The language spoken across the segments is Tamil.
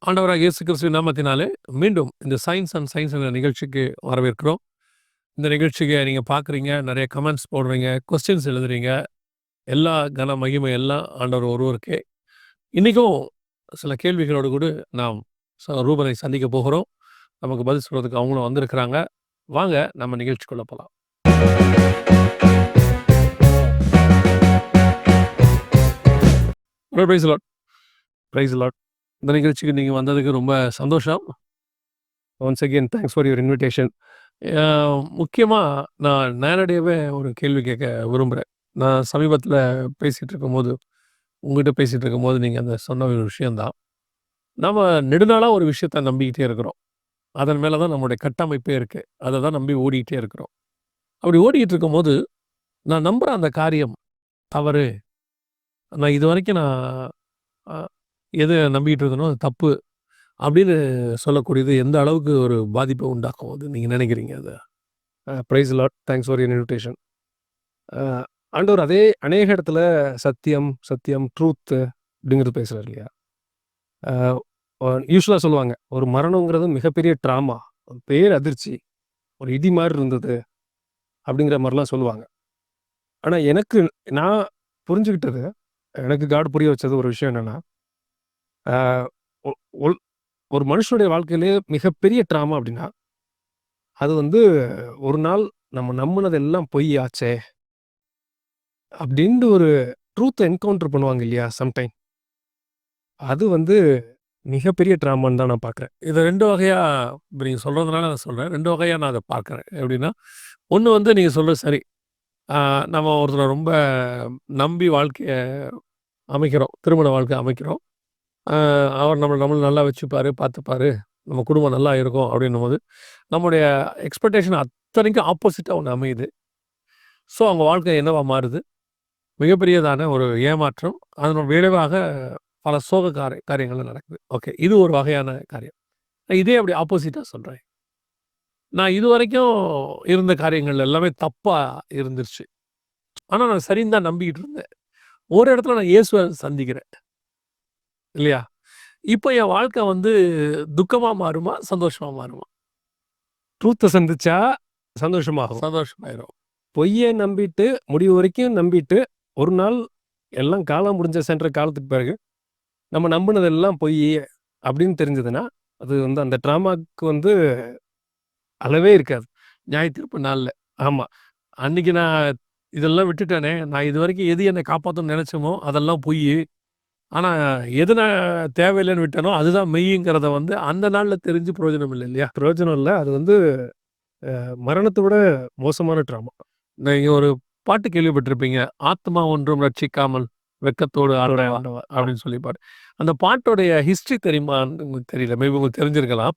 ஆண்டவராக இயேசு கிறிஸ்துவின் நாமத்தினாலே மீண்டும் இந்த சயின்ஸ் அண்ட் சயின்ஸ் என்ற நிகழ்ச்சிக்கு வரவேற்கிறோம். இந்த நிகழ்ச்சிக்கு நீங்கள் பார்க்குறீங்க, நிறைய கமெண்ட்ஸ் போடுறீங்க, கொஸ்டின்ஸ் எழுதுறீங்க. எல்லா கன மகிமை எல்லாம் ஆண்டவர் ஒருவருக்கே. இன்றைக்கும் சில கேள்விகளோடு கூட நாம் ரூபனை சந்திக்க போகிறோம். நமக்கு பதில் சொல்கிறதுக்கு அவங்களும் வந்திருக்கிறாங்க. வாங்க நம்ம நிகழ்ச்சிக்குள்ளே போகலாம். Praise Lord, praise Lord. இந்த நிகழ்ச்சிக்கு நீங்கள் வந்ததுக்கு ரொம்ப சந்தோஷம். Once again thanks for your invitation. முக்கியமாக நான் நேரடியாகவே ஒரு கேள்வி கேட்க விரும்புகிறேன். நான் சமீபத்தில் பேசிகிட்டு இருக்கும்போது, உங்கள்கிட்ட பேசிகிட்டு இருக்கும்போது நீங்கள் அந்த சொன்ன ஒரு விஷயந்தான். நம்ம நெடுநாளாக ஒரு விஷயத்தை நம்பிக்கிட்டே இருக்கிறோம். அதன் மேலே தான் நம்மளுடைய கட்டமைப்பே இருக்குது. அதை தான் நம்பி ஓடிக்கிட்டே இருக்கிறோம். அப்படி ஓடிக்கிட்டு இருக்கும்போது நான் நம்புகிற அந்த காரியம் தவறு, நான் இது வரைக்கும் நான் எது நம்பிக்கிட்டு இருந்தனோ அது தப்பு அப்படின்னு சொல்லக்கூடியது எந்த அளவுக்கு ஒரு பாதிப்பை உண்டாக்கும் அது நீங்கள் நினைக்கிறீங்க? அது praise Lord, thanks for your invitation. ஆண்டவர் அதே அநேக இடத்துல சத்தியம் சத்தியம் ட்ரூத்து அப்படிங்கிறது பேசுகிறார் இல்லையா? யூஸ்வலாக சொல்லுவாங்க, ஒரு மரணங்கிறது மிகப்பெரிய ட்ராமா, ஒரு பேர் அதிர்ச்சி, ஒரு இடி மாதிரி இருந்தது அப்படிங்கிற மாதிரிலாம் சொல்லுவாங்க. ஆனால் எனக்கு நான் புரிஞ்சுக்கிட்டது, எனக்கு காட் புரிய வச்சது ஒரு விஷயம் என்னென்னா, ஒரு மனுஷனுடைய வாழ்க்கையிலே மிகப்பெரிய ட்ராமா அப்படின்னா அது ஒரு நாள் நம்ம நம்பினதெல்லாம் பொய் ஆச்சே அப்படின்ட்டு ஒரு ட்ரூத்தை என்கவுண்டர் பண்ணுவாங்க இல்லையா சம்டைம். அது மிகப்பெரிய ட்ராமான்னு தான் நான் பார்க்குறேன். இதை 2 வகையாக இப்போ நீங்கள் சொல்கிறதுனால நான் சொல்கிறேன். 2 வகையாக நான் அதை பார்க்குறேன். எப்படின்னா, ஒன்று நீங்கள் சொல்கிறது சரி, நம்ம ஒருத்தரை ரொம்ப நம்பி வாழ்க்கையை அமைக்கிறோம், திருமண வாழ்க்கை அமைக்கிறோம். அவர் நம்மளை நல்லா வச்சுப்பார், பார்த்துப்பார், நம்ம குடும்பம் நல்லா இருக்கும் அப்படின்னும் போது நம்முடைய எக்ஸ்பெக்டேஷன் அத்தனைக்கும் ஆப்போசிட்டாக ஒன்று அமையுது. ஸோ அவங்க வாழ்க்கை என்னவா மாறுது? மிகப்பெரியதான ஒரு ஏமாற்றம், அதனோட விளைவாக பல சோக காரியங்கள் நடக்குது. ஓகே, இது ஒரு வகையான காரியம். இதே அப்படி ஆப்போசிட்டாக சொல்கிறேன். நான் இது வரைக்கும் இருந்த காரியங்கள் எல்லாமே தப்பாக இருந்துருச்சு. ஆனால் நான் சரின்னு தான் நம்பிக்கிட்டு இருந்தேன். ஒரு இடத்துல நான் இயேசுவை சந்திக்கிறேன் இல்லையா? இப்போ என் வாழ்க்கை துக்கமாக மாறுமா, சந்தோஷமாக மாறுமா? ட்ரூத்தை சந்திச்சா சந்தோஷமாகும், சந்தோஷமாயிரும். பொய்யை நம்பிட்டு முடிவு வரைக்கும் நம்பிட்டு ஒரு நாள் எல்லாம் காலம் முடிஞ்ச சென்ற காலத்துக்கு பிறகு நம்ம நம்பினதெல்லாம் பொய் அப்படின்னு தெரிஞ்சதுன்னா அது அந்த ட்ராமாவுக்கு அளவே இருக்காது நியாய தீர்ப்பு நாளில். ஆமாம், அன்னைக்கு நான் இதெல்லாம் விட்டுட்டேனே, நான் இது வரைக்கும் எது என்னை காப்பாற்றணும்னு நினச்சோமோ அதெல்லாம் பொய், ஆனால் எது நான் தேவையில்லைன்னு விட்டேனோ அதுதான் மெய்யுங்கிறத அந்த நாளில் தெரிஞ்சு பிரயோஜனம் இல்லை இல்லையா? பிரயோஜனம் இல்லை. அது மரணத்தை விட மோசமான ட்ராமா. நீங்கள் ஒரு பாட்டு கேள்விப்பட்டிருப்பீங்க, ஆத்மா ஒன்றும் ரட்சிக்காமல் வெக்கத்தோடு ஆண்டவா அப்படின்னு சொல்லி பாட்டு. அந்த பாட்டோடைய ஹிஸ்ட்ரி தெரியுமான்னு உங்களுக்கு தெரியல, மேபி உங்களுக்கு தெரிஞ்சிருக்கலாம்.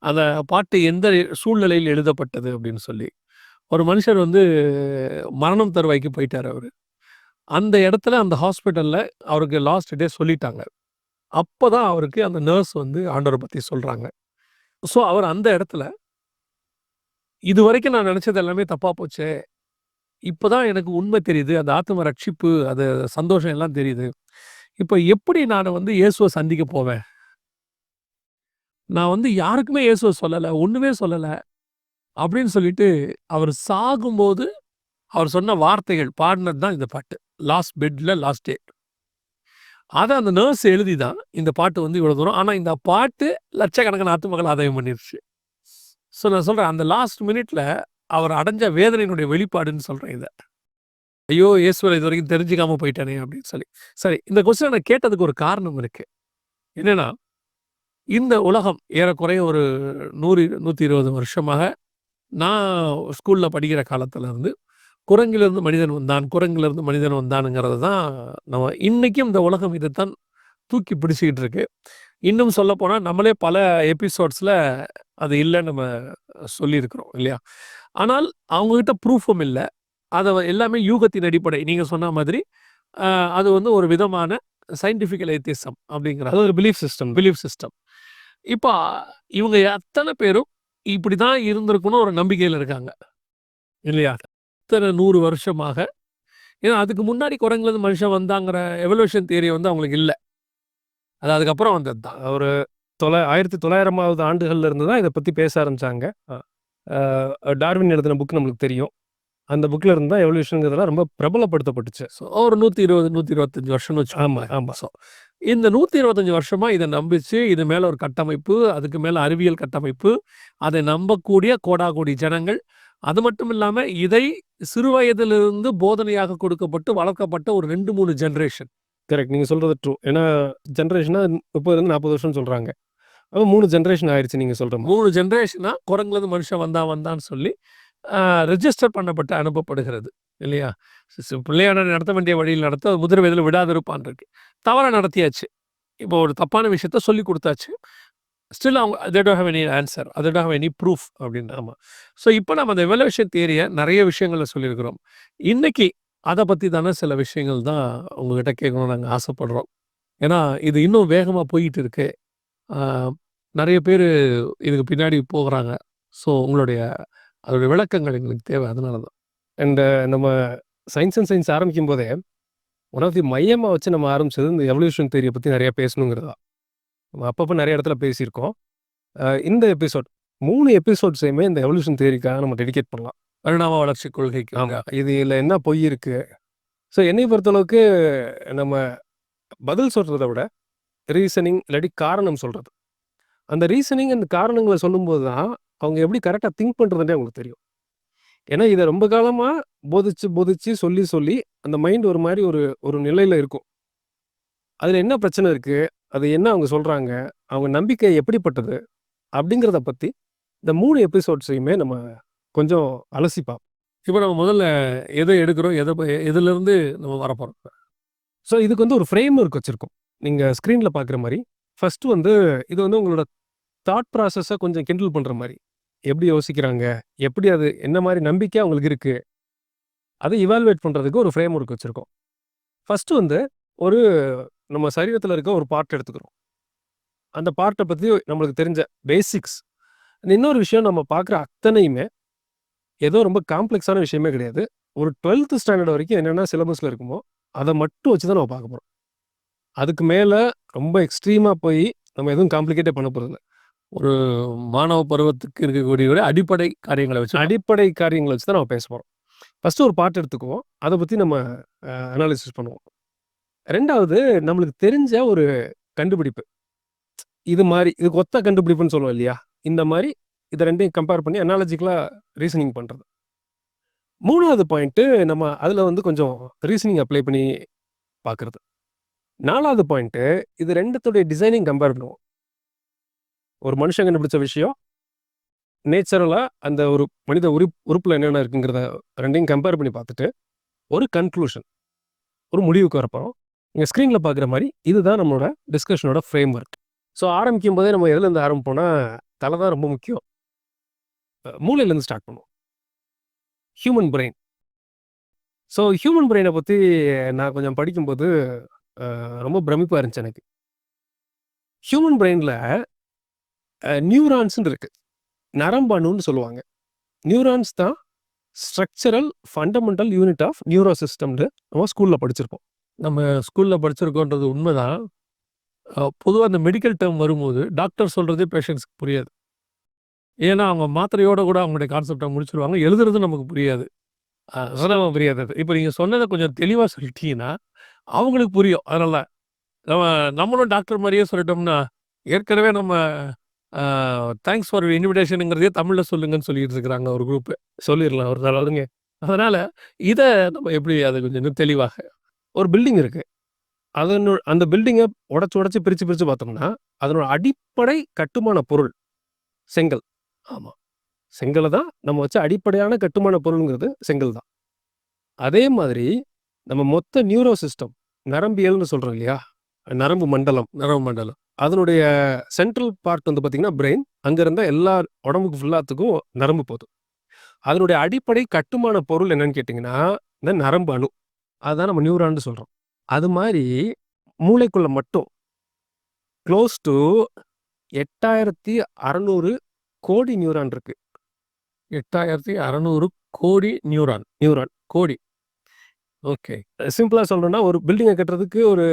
அந்த பாட்டு எந்த சூழ்நிலையில் எழுதப்பட்டது அப்படின்னு சொல்லி. ஒரு மனுஷர் மரணம் தருவாய்க்கு போயிட்டார். அவர் அந்த இடத்துல அந்த ஹாஸ்பிட்டலில் அவருக்கு லாஸ்ட் டே சொல்லிட்டாங்க. அப்போ தான் அவருக்கு அந்த நர்ஸ் ஆண்டவரை பற்றி சொல்கிறாங்க. ஸோ அவர் அந்த இடத்துல, இது வரைக்கும் நான் நினச்சது எல்லாமே தப்பாக போச்சே, இப்போ தான் எனக்கு உண்மை தெரியுது, அந்த ஆத்ம ரட்சிப்பு, அது சந்தோஷம் எல்லாம் தெரியுது. இப்போ எப்படி நான் இயேசுவை சந்திக்க போவேன்? நான் யாருக்குமே இயேசுவை சொல்லலை, ஒன்றுமே சொல்லலை அப்படின்னு சொல்லிட்டு அவர் சாகும்போது அவர் சொன்ன வார்த்தைகள் பாடினது தான் இந்த பாட்டு. லாஸ்ட் பெட்ல லாஸ்ட் டே. அதை அந்த நர்ஸ் எழுதி தான் இந்த பாட்டு இவ்வளோ தூரம். ஆனால் இந்த பாட்டு லட்சக்கணக்கான ஆத்துமக்கள் ஆதாயம் பண்ணிருச்சு. ஸோ நான் சொல்கிறேன், அந்த லாஸ்ட் மினிட்ல அவர் அடைஞ்ச வேதனையினுடைய வெளிப்பாடுன்னு சொல்கிறேன் இதை. ஐயோ, இயேசுவை இது வரைக்கும் தெரிஞ்சுக்காம போயிட்டானே அப்படின்னு சொல்லி. சரி, இந்த கொஸ்டினை நான் கேட்டதுக்கு ஒரு காரணம் இருக்கு. என்னன்னா, இந்த உலகம் ஏறக்குறைய ஒரு 100-120 வருஷமாக நான் ஸ்கூலில் படிக்கிற காலத்துல இருந்து குரங்கிலிருந்து மனிதன் வந்தான், குரங்கிலிருந்து மனிதன் வந்தானுங்கிறது தான் நம்ம இன்னைக்கும் இந்த உலகம் இதைத்தான் தூக்கி பிடிச்சிக்கிட்டு இருக்கு. இன்னும் சொல்லப்போனால் நம்மளே பல எபிசோட்ஸில் அது இல்லைன்னு நம்ம சொல்லியிருக்கிறோம் இல்லையா? ஆனால் அவங்ககிட்ட ப்ரூஃபும் இல்லை. அதை எல்லாமே யூகத்தின் அடிப்படை, நீங்கள் சொன்ன மாதிரி அது ஒரு விதமான சயின்டிஃபிக்கல் ஏத்திசம் அப்படிங்கிற ஒரு பிலீஃப் சிஸ்டம். இப்போ இவங்க அத்தனை பேரும் இப்படி தான் இருந்திருக்கணும் ஒரு நம்பிக்கையில் இருக்காங்க இல்லையா? இத்தனை 100 வருஷமாக. ஏன்னா அதுக்கு முன்னாடி குரங்குலேருந்து மனுஷன் வந்தாங்கிற எவல்யூஷன் தியரி அவங்களுக்கு இல்லை. அது அதுக்கப்புறம் வந்தது தான். ஒரு 1900வது ஆண்டுகள்ல இருந்து தான் இதை பத்தி பேச ஆரம்பிச்சாங்க. டார்வின் எழுதின புக் நம்மளுக்கு தெரியும். அந்த புக்ல இருந்து தான் எவல்யூஷன்ங்கிறதெல்லாம் ரொம்ப பிரபலப்படுத்தப்பட்டுச்சு. ஸோ ஒரு 120, 125 வருஷம்னு ஆமா, வச்சுக்கோங்க. ஆமா. ஸோ இந்த 125 வருஷமா இதை நம்பிச்சு, இது மேல ஒரு கட்டமைப்பு, அதுக்கு மேல அறிவியல் கட்டமைப்பு, அதை நம்பக்கூடிய கோடாகோடி ஜனங்கள். அது மட்டும் இல்லாம இதை சிறு வயதிலிருந்து போதனையாக கொடுக்கப்பட்டு வளர்க்கப்பட்ட ஒரு 2, 3 ஜெனரேஷன். கரெக்ட். நீங்க சொல்றது ட்ரூ. ஏன்னா ஜெனரேஷனா 30 40 வருஷம்னு சொல்றாங்க. அப்ப 3 ஜெனரேஷன் ஆயிருச்சு நீங்க சொல்ற மாதிரி. 3 ஜெனரேஷனா குரங்குலேருந்து மனுஷன் வந்தான்னு சொல்லி ரெஜிஸ்டர் பண்ணப்பட்டு அனுப்பப்படுகிறது இல்லையா? பிள்ளையான நடத்த வேண்டிய வழியில் நடத்த முதிர் வயதில் விடாதிருப்பான் இருக்கு. தவறாக நடத்தியாச்சு. இப்போ ஒரு தப்பான விஷயத்த சொல்லி கொடுத்தாச்சு. ஸ்டில் அவங்க they don't have any answer, they don't have any proof அப்படின்னு. ஆமாம். ஸோ இப்போ நம்ம அந்த எவல்யூஷன் தியரியை நிறைய விஷயங்கள்ல சொல்லியிருக்கிறோம். இன்னைக்கு அதை பற்றி தானே சில விஷயங்கள் தான் உங்ககிட்ட கேட்கணும்னு நாங்கள் ஆசைப்படுறோம். ஏன்னா இது இன்னும் வேகமாக போயிட்டு இருக்கு. நிறைய பேர் இதுக்கு பின்னாடி போகிறாங்க. ஸோ உங்களுடைய அதோடைய விளக்கங்கள் எங்களுக்கு தேவை. அதனால தான். அண்ட் நம்ம சயின்ஸ் அண்ட் சயின்ஸ் ஆரம்பிக்கும் போதே ஒன் ஆஃப் தி மையமாக வச்சு நம்ம ஆரம்பிச்சது இந்த எவல்யூஷன் தியரியை பற்றி நிறைய பேசணுங்கிறதா. நம்ம அப்பப்போ நிறைய இடத்துல பேசியிருக்கோம். இந்த எபிசோட் 3 எபிசோட்ஸையுமே இந்த எவல்யூஷன் தியரிக்காக நம்ம டெடிகேட் பண்ணலாம். பரிணாம வளர்ச்சி கொள்கைக்கு. ஆமாம். இதில் என்ன பொய் இருக்கு? ஸோ என்னை பொறுத்தளவுக்கு நம்ம பதில் சொல்கிறத விட ரீசனிங் இல்லாட்டி காரணம் சொல்கிறது. அந்த ரீசனிங் அந்த காரணங்களை சொல்லும்போது தான் அவங்க எப்படி கரெக்டாக திங்க் பண்ணுறதுனே அவங்களுக்கு தெரியும். ஏன்னா இதை ரொம்ப காலமாக போதிச்சு சொல்லி அந்த மைண்ட் ஒரு மாதிரி ஒரு நிலையில் இருக்கும். அதில் என்ன பிரச்சனை இருக்குது, அது என்ன அவங்க சொல்கிறாங்க, அவங்க நம்பிக்கை எப்படிப்பட்டது அப்படிங்கிறத பற்றி இந்த 3 எபிசோட்ஸையுமே நம்ம கொஞ்சம் அலசி பார்ப்போம். இப்போ நம்ம முதல்ல எதை எடுக்கிறோம், எதுலேருந்து நம்ம வரப்போகிறோம். ஸோ இதுக்கு வந்து ஒரு ஃப்ரேம் ஒர்க் வச்சுருக்கோம். நீங்கள் ஸ்க்ரீனில் பார்க்குற மாதிரி ஃபஸ்ட்டு வந்து இது வந்து உங்களோட தாட் ப்ராசஸை கொஞ்சம் கிண்டில் பண்ணுற மாதிரி, எப்படி யோசிக்கிறாங்க, எப்படி அது என்ன மாதிரி நம்பிக்கை அவங்களுக்கு இருக்குது, அதை இவால்வேட் பண்ணுறதுக்கு ஒரு ஃப்ரேம் ஒர்க் வச்சுருக்கோம். ஃபஸ்ட்டு வந்து ஒரு நம்ம சரீரத்தில் இருக்க ஒரு பார்ட் எடுத்துக்கிறோம். அந்த பார்ட்டை பற்றி நம்மளுக்கு தெரிஞ்ச பேசிக்ஸ். இன்னொரு விஷயம், நம்ம பார்க்குற அத்தனையுமே ஏதோ ரொம்ப காம்ப்ளெக்ஸான விஷயமே கிடையாது. ஒரு 12th ஸ்டாண்டர்ட் வரைக்கும் என்னென்ன சிலபஸில் இருக்குமோ அதை மட்டும் வச்சு தான் நம்ம பார்க்க போகிறோம். அதுக்கு மேலே ரொம்ப எக்ஸ்ட்ரீமாக போய் நம்ம எதுவும் காம்ப்ளிகேட்டே பண்ண போகிறதில்ல. ஒரு மாணவ பருவத்துக்கு இருக்கக்கூடிய ஒரு அடிப்படை காரியங்களை வச்சு தான் நம்ம பேச போகிறோம். ஃபஸ்ட்டு ஒரு பார்ட் எடுத்துக்குவோம், அதை பற்றி நம்ம அனாலிசிஸ் பண்ணுவோம். ரெண்டாவது, நம்மளுக்கு தெரிஞ்ச ஒரு கண்டுபிடிப்பு, இது மாதிரி இதுக்கு ஒத்த கண்டுபிடிப்புன்னு சொல்லுவோம் இல்லையா, இந்த மாதிரி இதை ரெண்டையும் கம்பேர் பண்ணி அனாலஜிக்கலாக ரீசனிங் பண்ணுறது. 3வது பாயிண்ட்டு, நம்ம அதில் வந்து கொஞ்சம் ரீசனிங் அப்ளை பண்ணி பார்க்குறது. 4வது பாயிண்ட்டு, இது ரெண்டுத்துடைய டிசைனிங் கம்பேர் பண்ணுவோம். ஒரு மனுஷன் கண்டுபிடிச்ச விஷயம் நேச்சுரலாக அந்த ஒரு மனித உறுப்பில் என்னென்ன இருக்குங்கிறத ரெண்டையும் கம்பேர் பண்ணி பார்த்துட்டு ஒரு கன்க்ளூஷன், ஒரு முடிவுக்கு வரப்போகிறோம். நீங்கள் ஸ்க்ரீனில் பார்க்குற மாதிரி இதுதான் நம்மளோட டிஸ்கஷனோட ஃப்ரேம் ஒர்க். ஸோ ஆரம்பிக்கும் போதே நம்ம எதுலேருந்து ஆரம்பிப்போம்னா, தலை தான் ரொம்ப முக்கியம். மூளையிலேருந்து ஸ்டார்ட் பண்ணுவோம். Human brain. ஸோ ஹியூமன் பிரெயினை பற்றி நான் கொஞ்சம் படிக்கும்போது ரொம்ப பிரமிப்பாக இருந்துச்சு எனக்கு. ஹியூமன் பிரெயினில் நியூரான்ஸ்ன்னு இருக்குது, நரம்பணுன்னு சொல்லுவாங்க. நியூரான்ஸ் தான் structural fundamental unit of neuro சிஸ்டம்னு நம்ம ஸ்கூலில் படிச்சிருப்போம். நம்ம ஸ்கூலில் படிச்சிருக்கோன்றது உண்மைதான். பொதுவாக அந்த மெடிக்கல் டேர்ம் வரும்போது டாக்டர் சொல்கிறதே பேஷண்ட்ஸ்க்கு புரியாது. ஏன்னா அவங்க மாத்திரையோடு கூட அவங்களுடைய கான்செப்டை முடிச்சிருவாங்க, எழுதுறது நமக்கு புரியாது. அதெல்லாம் புரியாது. இப்போ நீங்கள் சொன்னதை கொஞ்சம் தெளிவாக சொல்லிட்டீங்கன்னா அவங்களுக்கு புரியும். அதனால் நம்மளும் டாக்டர் மாதிரியே சொல்லிட்டோம்னா, ஏற்கனவே நம்ம தேங்க்ஸ் ஃபார் இன்விடேஷனுங்கிறதே தமிழில் சொல்லுங்கன்னு சொல்லிட்டு இருக்கிறாங்க ஒரு குரூப்பு. சொல்லிடலாம் ஒரு நாளுங்க. அதனால் இதை நம்ம எப்படி அதை கொஞ்சம் இன்னும் தெளிவாக, ஒரு பில்டிங் இருக்குது, அந்த பில்டிங்கை உடச்சி பிரித்து பார்த்தோம்னா அதனோட அடிப்படை கட்டுமான பொருள் செங்கல். ஆமாம், செங்கலை தான் நம்ம வச்ச அடிப்படையான கட்டுமான பொருளுங்கிறது செங்கல் தான். அதே மாதிரி நம்ம மொத்த நியூரோ சிஸ்டம், நரம்பியல்னு சொல்கிறோம் இல்லையா, நரம்பு மண்டலம், அதனுடைய சென்ட்ரல் பார்ட் வந்து பார்த்திங்கன்னா பிரெயின். அங்கே இருந்தால் எல்லா உடம்புக்கு ஃபுல்லாத்துக்கும் நரம்பு போகுது. அதனுடைய அடிப்படை கட்டுமான பொருள் என்னன்னு கேட்டிங்கன்னா இந்த நரம்பு அணு, அதுதான் நம்ம நியூரான்னு சொல்கிறோம். அது மாதிரி மூளைக்குள்ள மட்டும் க்ளோஸ் டு 8600 கோடி நியூரான் இருக்கு. 8600 கோடி நியூரான். கோடி. ஓகே. சிம்பிளாக சொல்லணும்னா, ஒரு பில்டிங்கை கட்டுறதுக்கு ஒரு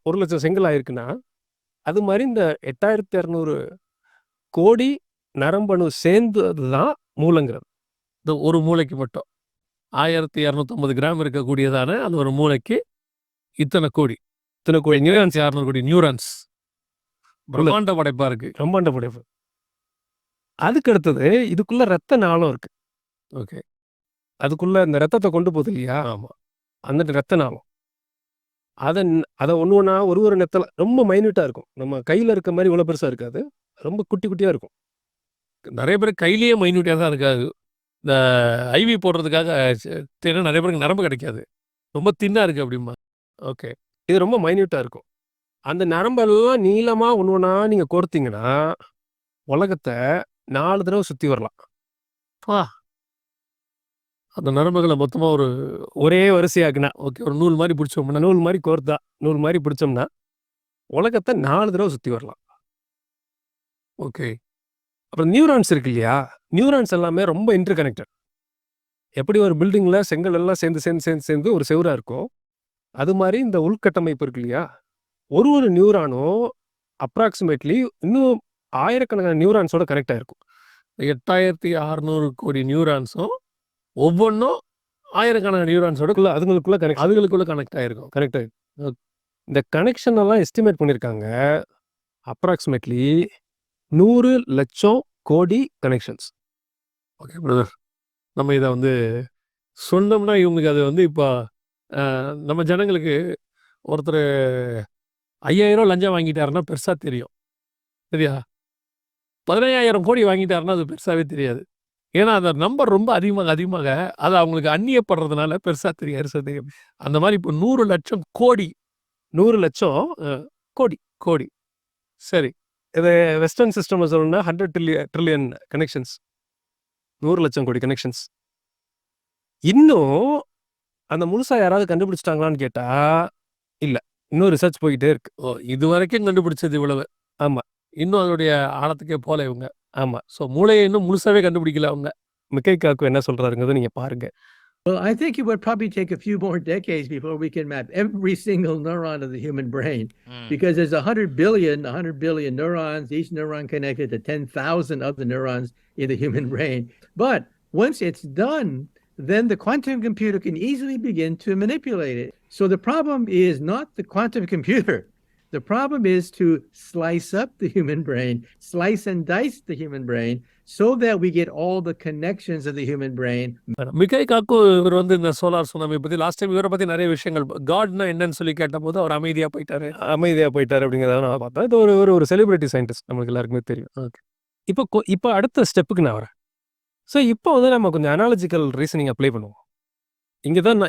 1 லட்சம் செங்கல் ஆயிருக்குன்னா, அது மாதிரி இந்த 8200 கோடி நரம்பணு சேர்ந்தது தான் மூளைங்கிறது. இந்த ஒரு மூளைக்கு மட்டும் 1250 கிராம் இருக்கக்கூடியதான அந்த ஒரு மூளைக்கு இத்தனை கோடி இத்தனை கோடி நியூரான்ஸ் 600 கோடி நியூரான்ஸ். பிரம்மாண்ட படைப்பா இருக்கு. பிரம்மாண்ட படைப்பு. அதுக்கு அடுத்தது இதுக்குள்ள ரத்த நாளம் இருக்கு. ஓகே. அதுக்குள்ள இந்த ரத்தத்தை கொண்டு போகுது இல்லையா, ஆமா. அந்த ரத்த நாளம் அதை ஒன்று ஒன்றா ஒரு நெத்தல ரொம்ப மைன்யூட்டாக இருக்கும். நம்ம கையில் இருக்க மாதிரி இவ்வளோ பெருசாக இருக்காது, ரொம்ப குட்டி குட்டியாக இருக்கும். நிறைய பேர் கையிலேயே மைன்யூட்டியாக தான் இருக்காது. இந்த ஐவி போடுறதுக்காக நிறைய பேருக்கு நரம்பு கிடைக்காது, ரொம்ப தின்னா இருக்கு அப்படிமா. ஓகே. இது ரொம்ப மைன்யூட்டாக இருக்கும். அந்த நரம்பெல்லாம் நீளமாக ஒன்று ஒன்றா நீங்கள் கோர்த்தீங்கன்னா உலகத்தை 4 தடவை சுற்றி வரலாம். அந்த நரம்புகளை மொத்தமாக ஒரே வரிசையாக்குனா, ஓகே, ஒரு நூல் மாதிரி பிடிச்சோம்னா, நூல் மாதிரி கோர்த்தா, நூல் மாதிரி பிடிச்சோம்னா உலகத்தை 4 தடவை சுற்றி வரலாம். ஓகே. அப்புறம் நியூரான்ஸ் இருக்கு இல்லையா, நியூரான்ஸ் எல்லாமே ரொம்ப இன்டர் கனெக்டட். எப்படி ஒரு பில்டிங்கில் செங்கல் எல்லாம் சேர்ந்து ஒரு செவுராக இருக்கும், அது மாதிரி இந்த உள்கட்டமைப்பு இருக்கு இல்லையா, ஒரு நியூரானும் அப்ராக்சிமேட்லி இன்னும் ஆயிரக்கணக்கான நியூரான்ஸோட கனெக்ட் ஆகிருக்கும். 8600 கோடி நியூரான்ஸும் ஒவ்வொன்றும் ஆயிரக்கணக்கான நியூரான்ஸோட அதுங்களுக்குள்ள கனெக்ட் ஆகிருக்கும். இந்த கனெக்ஷன் எல்லாம் எஸ்டிமேட் பண்ணியிருக்காங்க அப்ராக்சிமேட்லி 100 லட்சம் கோடி கனெக்ஷன்ஸ். ஓகே பிரதர், நம்ம இதை சொன்னோம்னா இவங்களுக்கு அது இப்போ நம்ம ஜனங்களுக்கு ஒருத்தர் 5000 லஞ்சம் வாங்கிட்டாருன்னா பெருசாக தெரியும், சரியா? 15000 கோடி வாங்கிட்டாருன்னா அது பெருசாகவே தெரியாது. ஏன்னா அந்த நம்பர் ரொம்ப அதிகமாக அது அவங்களுக்கு அந்நியப்படுறதுனால பெருசாக தெரியும். அந்த மாதிரி இப்போ 100 லட்சம் கோடி 100 லட்சம் கோடி சரி. இது வெஸ்டர்ன் சிஸ்டம்ல சொல்லணும்னா 100 ட்ரில்லியன் கனெக்ஷன்ஸ், 100 லட்சம் கோடி கனெக்ஷன்ஸ். இன்னும் அந்த முழுசா யாராவது கண்டுபிடிச்சிட்டாங்களான்னு கேட்டா இல்லை, இன்னும் ரிசர்ச் போய்கிட்டே இருக்கு. இது வரைக்கும் கண்டுபிடிச்சது இவ்வளவு. ஆமாம், இன்னும் அதோடைய ஆழத்துக்கே போல இவங்க. ஆமாம். ஸோ மூளையை இன்னும் முழுசாவே கண்டுபிடிக்கல அவங்க. மிக்கை காக்கு என்ன சொல்றாருங்கிறத நீங்க பாருங்க. Well, I think it would probably take a few more decades before we can map every single neuron of the human brain, because there's 100 billion neurons, each neuron connected to 10,000 other neurons in the human brain. But once it's done, then the quantum computer can easily begin to manipulate it. So the problem is not the quantum computer. The problem is to slice up the human brain, slice and dice the human brain, so that we get all the connections of the human brain. Michio Kaku இவர் இந்த சோலார் சுனாமி பற்றி லாஸ்ட் டைம் இவரை பற்றி நிறைய விஷயங்கள், காட்னா என்னன்னு சொல்லி கேட்டபோது அவர் அமைதியாக போயிட்டாரு அப்படிங்கிறத நான் பார்த்தேன். இது ஒரு செலிபிரிட்டி சயின்டிஸ்ட், நமக்கு எல்லாருக்குமே தெரியும். ஓகே. இப்போ அடுத்த ஸ்டெப்புக்கு நான் வரேன். ஸோ இப்போ நம்ம கொஞ்சம் அனாலஜிக்கல் ரீசனிங் அப்ளை பண்ணுவோம்.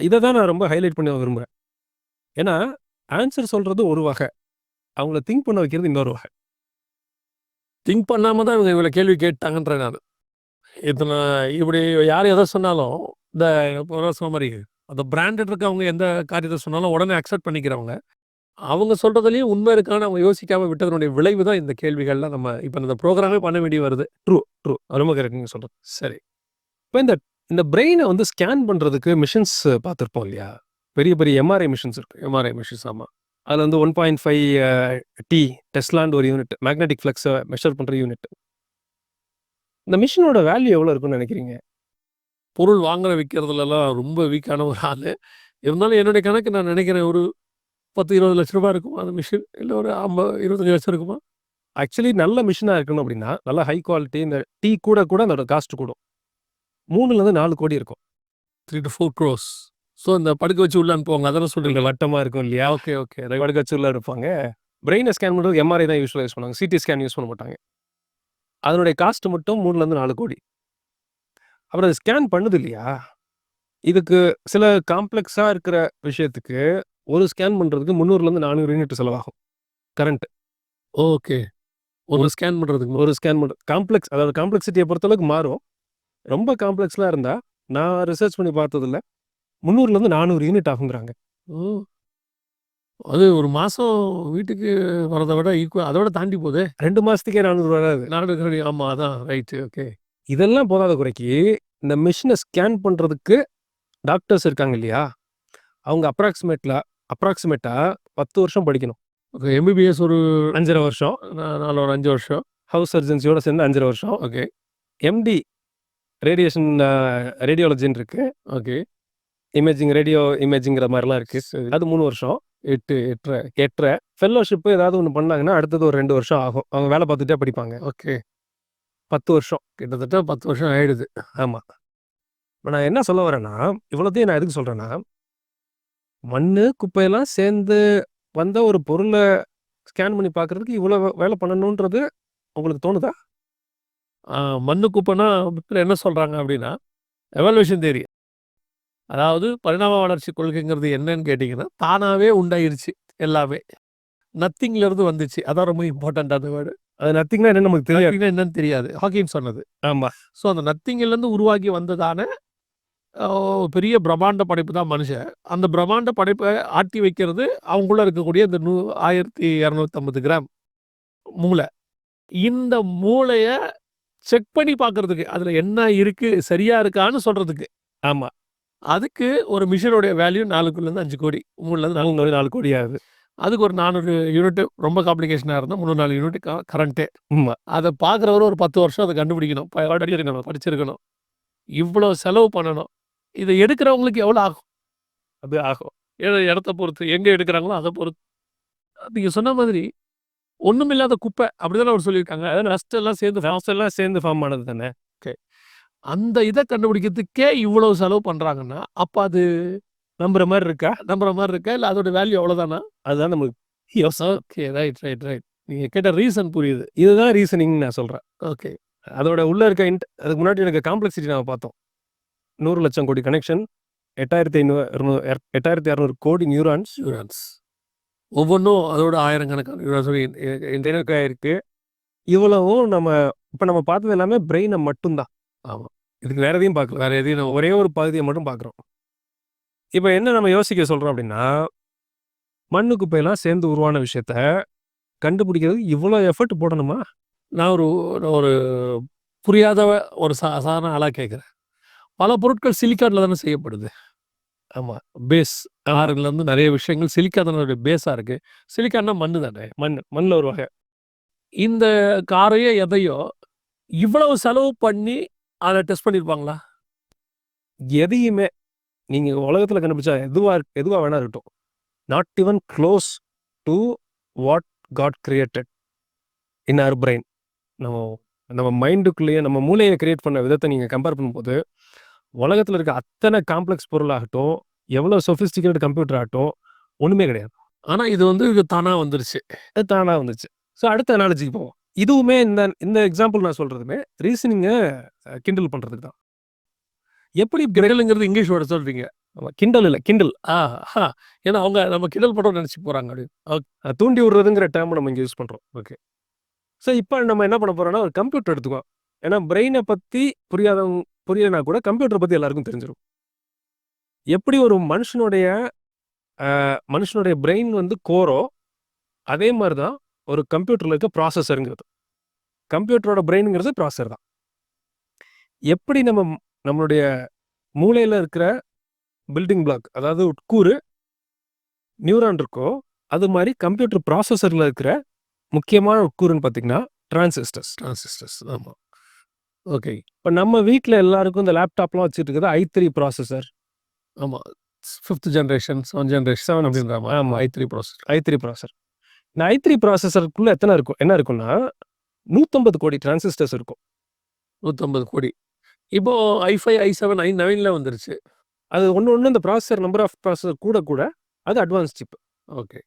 இதை தான் நான் ரொம்ப ஹைலைட் பண்ண விரும்புகிறேன். ஏன்னா ஆன்சர் சொல்கிறது ஒரு வகை, அவங்கள திங்க் பண்ண வைக்கிறது இன்னொரு வகை. திங்க் பண்ணாமல் தான் இவங்க இவ்வளோ கேள்வி கேட்டாங்கன்ற நான் இத்தனை இப்படி யார் எதை சொன்னாலும் இந்த சொன்ன மாதிரி அந்த பிராண்டட் இருக்கவங்க எந்த காரியத்தை சொன்னாலும் உடனே அக்செப்ட் பண்ணிக்கிறவங்க, அவங்க சொல்கிறதுலையும் உண்மை இருக்கான்னு அவங்க யோசிக்காமல் விட்டதனுடைய விளைவு தான் இந்த கேள்விகள்லாம் நம்ம இப்போ இந்த ப்ரோக்ராமே பண்ண வேண்டி வருது. ட்ரூ ரொம்ப கரெக்ட் நீங்கள் சொல்கிறது. சரி, இப்போ இந்த பிரெயினை ஸ்கேன் பண்ணுறதுக்கு மிஷின்ஸ் பார்த்துருப்போம் இல்லையா, பெரிய பெரிய எம்ஆர்ஐ மிஷின்ஸ் இருக்குது. எம்ஆர்ஐ மிஷின்ஸ், ஆமாம். அதில் 1.5 T டெஸ்லான்னு ஒரு யூனிட், மேக்னெட்டிக் ஃப்ளக்ஸை மெஷர் பண்ணுற யூனிட். இந்த மிஷினோட வேல்யூ எவ்வளோ இருக்குன்னு நினைக்கிறீங்க? பொருள் வாங்குற விற்கிறதுலலாம் ரொம்ப வீக்கான ஒரு ஆள் இருந்தாலும் என்னுடைய கணக்கு நான் நினைக்கிறேன் ஒரு 10-20 லட்ச ரூபா இருக்குமா அந்த மிஷின், இல்லை ஒரு 50-25 லட்சம் இருக்குமா? ஆக்சுவலி நல்ல மிஷினாக இருக்கணும் அப்படின்னா, நல்ல ஹை குவாலிட்டி, இந்த டீ கூட அதோட காஸ்ட் கூடும். 3-4 கோடி இருக்கும். 3 to 4 crores. ஸோ இந்த படுக்க வச்சு உள்ள அனுப்புவாங்க, அதெல்லாம் சொல்கிறீங்க. வட்டமாக இருக்கும் இல்லையா? Okay okay. படுக்க வச்சு உள்ள இருப்பாங்க. பிரெயினை ஸ்கேன் பண்ணுறது எம்ஆர்ஐ தான் யூஸ் பண்ணுவாங்க, சிடி ஸ்கேன் யூஸ் பண்ண மாட்டாங்க. அதனுடைய காஸ்ட் மட்டும் 3-4 கோடி. அப்புறம் அது ஸ்கேன் பண்ணுது இல்லையா, இதுக்கு சில காம்ப்ளெக்ஸாக இருக்கிற விஷயத்துக்கு ஒரு ஸ்கேன் பண்ணுறதுக்கு 300-400 யூனிட் செலவாகும் கரண்ட். ஓகே. ஒரு ஸ்கேன் பண்ணுறது காம்ப்ளெக்ஸ், அதாவது காம்ப்ளெக்சிட்டியை பொறுத்தளவுக்கு மாறும். ரொம்ப காம்ப்ளெக்ஸ்லாம் இருந்தால் நான் ரிசர்ச் பண்ணி பார்த்ததில்ல, 300-400 யூனிட் ஆகுங்கிறாங்க. அது ஒரு மாதம் வீட்டுக்கு வரதை விட அதோட தாண்டி போகுது. 2 மாதத்துக்கே 400 வராது. 400. ஆமாம், அதான் ரைட்டு. ஓகே. இதெல்லாம் போதாத குறைக்கு இந்த மிஷினை ஸ்கேன் பண்ணுறதுக்கு டாக்டர்ஸ் இருக்காங்க இல்லையா, அவங்க அப்ராக்சிமேட்டாக 10 வருஷம் படிக்கணும். ஓகே. எம்பிபிஎஸ் ஒரு 5.5 வருஷம். 4 ஒரு 5 வருஷம். ஹவுஸ் சர்ஜன்சியோட சேர்ந்து 5.5 வருஷம். ஓகே. எம்டி ரேடியேஷன் ரேடியாலஜின்னு இருக்கு. ஓகே. ரேடியோ இமேஜிங்கிற மாதிரிலாம் இருக்கு. சரி. அது 3 வருஷம். 8, 8 8.5 ஃபெல்லோஷிப் ஏதாவது ஒன்று பண்ணாங்கன்னா அடுத்தது ஒரு 2 வருஷம் ஆகும். அவங்க வேலை பார்த்துட்டே படிப்பாங்க. ஓகே. 10 வருஷம். கிட்டத்தட்ட 10 வருஷம் ஆயிடுது. ஆமா. இப்ப நான் என்ன சொல்ல வரேன்னா, இவ்வளோத்தையும் நான் எதுக்கு சொல்றேன்னா, மண்ணு, குப்பையெல்லாம் சேர்ந்து வந்த ஒரு பொருள ஸ்கேன் பண்ணி பார்க்கறதுக்கு இவ்வளோ வேலை பண்ணணுன்றது உங்களுக்கு தோணுதா? மண்ணு குப்பைன்னா என்ன சொல்றாங்க அப்படின்னா, எவாலுவேஷன் தியரி. அதாவது பரிணாம வளர்ச்சி கொள்கைங்கிறது என்னன்னு கேட்டிங்கன்னா, தானாவே உண்டாயிருச்சு எல்லாமே. நத்திங்ல இருந்து வந்துச்சு. அதான் ரொம்ப இம்பார்ட்டன்ட்டான வேர்டு. அது நத்திங்னா என்னன்னு நமக்கு தெரியாது. நத்திங்னா என்னன்னு தெரியாது. ஹாக்கிங் சொன்னது. ஆமா. ஸோ அந்த நத்திங்கிலேருந்து உருவாகி வந்ததான பெரிய பிரம்மாண்ட படைப்பு தான் மனுஷன். அந்த பிரம்மாண்ட படைப்பை ஆட்டி வைக்கிறது அவங்களுக்குள்ள இருக்கக்கூடிய இந்த 1250 கிராம் மூளை. இந்த மூளைய செக் பண்ணி பார்க்கறதுக்கு, அதில என்ன இருக்கு, சரியா இருக்கான்னு சொல்றதுக்கு. ஆமா. அதுக்கு ஒரு மிஷினோடைய வேல்யூ 4 5 கோடி. 3லேருந்து 4 கோடி ஆகுது. அதுக்கு ஒரு 400 யூனிட் ரொம்ப காம்ப்ளிகேஷனா இருந்தா 304 யூனிட் கரண்ட்டே. ஆமா. அத பார்க்குறவரு ஒரு 10 வருஷம் அத கண்டுபிடிக்கணும். படிச்சிருக்கணும். இவ்வளோ செலவு பண்ணணும். இத எடுக்கிறவங்களுக்கு எவ்வளோ ஆகும்? அது ஆகும். இடத்த பொறுத்து, எங்க எடுக்கிறாங்களோ அத பொறுத்து. நீங்க சொன்ன மாதிரி ஒண்ணுமில்லாத குப்பை அப்படிதானே அவர் சொல்லியிருக்காங்க. அதான் நஸ்ட் எல்லாம் சேர்ந்து ஃபார்ம் ஆனது தானே. ஓகே. அந்த இத கண்டுபிடிக்கிறதுக்கே இவ்வளவு செலவு பண்றாங்கன்னா, அப்ப அது நம்புற மாரி இருக்கா? நம்புற மாரி இருக்கா? இல்ல அதோட வேல்யூ அவ்வளோதானா? அதுதான் நமக்கு யோசனை. ஓகே. ரைட். நீங்க கேட்ட ரீசன் புரியுது. இதுதான் ரீசனிங்னு நான் சொல்றேன். ஓகே. அதோட உள்ள இருக்க அதுக்கு முன்னாடி எனக்கு காம்ப்ளெக்சிட்டி நாம பார்த்தோம். 100 லட்சம் கோடி கனெக்ஷன், 8,200 கோடி நியூரான்ஸ். ஒவ்வொன்னும் அதோட ஆயிரக்கணக்கான நியூரான்ஸ் இருக்கு. இவ்வளவும் இப்ப நம்ம பார்த்தது எல்லாமே பிரெயினை மட்டும்தான். ஆமா. இதுக்கு வேற எதையும் பார்க்கல. வேற எதையும் ஒரே ஒரு பகுதியை மட்டும் பார்க்குறோம். இப்ப என்ன நம்ம யோசிக்க சொல்றோம் அப்படின்னா, மண்ணு குப்பையெல்லாம் சேர்ந்து உருவான விஷயத்த கண்டுபிடிக்கிறதுக்கு இவ்வளோ எஃபர்ட் போடணுமா? நான் ஒரு புரியாத ஒரு சாதாரண ஆளா கேட்குறேன். பல பொருட்கள் சிலிக்கான்ல தானே செய்யப்படுது. ஆமா. பேஸ் ஆறுலேருந்து நிறைய விஷயங்கள் சிலிக்கான் தானே பேஸா இருக்கு. சிலிக்கான்னா மண்ணு தானே. மண்ணில் ஒரு வகை. இந்த காரையோ எதையோ இவ்வளவு செலவு பண்ணி அதை டெஸ்ட் பண்ணியிருப்பாங்களா? எதையுமே நீங்க உலகத்துல கண்டுபிடிச்சா எதுவா வேணா இருக்கட்டும், not even close to what God created in our brain. நம்ம மைண்டுக்குள்ளேயே நம்ம மூளையை கிரியேட் பண்ண விதத்தை நீங்க கம்பேர் பண்ணும்போது, உலகத்துல இருக்க அத்தனை காம்ப்ளெக்ஸ் பொருளாகட்டும், எவ்வளோ சொஃபிஸ்டிகேட்டட் கம்ப்யூட்டர் ஆகட்டும், ஒண்ணுமே கிடையாது. ஆனா இது தானா வந்துருச்சு. அது தானா வந்துச்சு. ஸோ அடுத்த அனாலஜிக்கு போவோம். இதுவுமே இந்த எக்ஸாம்பிள் நான் சொல்றதுமே ரீசனிங்கை கிண்டல் பண்றதுக்கு தான். எப்படி கிண்டலுங்கிறது இங்கிலீஷ் வேர்டு சொல்றீங்க. கிண்டல் இல்லை, கிண்டல். ஏன்னா அவங்க நம்ம கிண்டல் பண்றோம் நினைச்சு போறாங்க. அப்படி தூண்டி விடுறதுங்கிற டேர்ம் நம்ம இங்கே யூஸ் பண்றோம். ஓகே. ஸோ இப்போ நம்ம என்ன பண்ண போறோம்னா, ஒரு கம்ப்யூட்டர் எடுத்துக்குவோம். ஏன்னா பிரெயினை பத்தி புரியலைனா கூட கம்ப்யூட்டரை பத்தி எல்லாருக்கும் தெரிஞ்சிடும். எப்படி ஒரு மனுஷனுடைய பிரெயின் வந்து கோரோ, அதே மாதிரி தான் ஒரு கம்ப்யூட்டர்ல இருக்க ப்ராசஸருங்கிறது. கம்ப்யூட்டரோட பிரெயினுங்கிறது ப்ராசஸர் தான். எப்படி நம்மளுடைய மூளையில இருக்கிற பில்டிங் பிளாக், அதாவது உட்கூறு நியூரான் இருக்கோ, அது மாதிரி கம்ப்யூட்டர் ப்ராசஸர்ல இருக்கிற முக்கியமான உட்கூறுன்னு பார்த்தீங்கன்னா டிரான்சிஸ்டர்ஸ். ஆமா. ஓகே. இப்போ நம்ம வீட்டில் எல்லாருக்கும் இந்த லேப்டாப்லாம் வச்சுட்டு இருக்கிறது i3 ப்ராசஸர். ஆமா. 5th ஜெனரேஷன் 7 ஜெனரேஷன் அப்படின்ற மாதிரி. ஆமா. i3 processor. இந்த i3 ப்ராசஸருக்குள்ள என்ன இருக்கும்னா 150 கோடி டிரான்சிஸ்டர்ஸ் இருக்கும். 150 கோடி. இப்போ i5, i7, i9ல வந்துருச்சு. அது ஒன்று இந்த ப்ராசஸர் நம்பர் ஆஃப் ப்ராசஸர் கூட அது அட்வான்ஸ் சிப். ஓகே.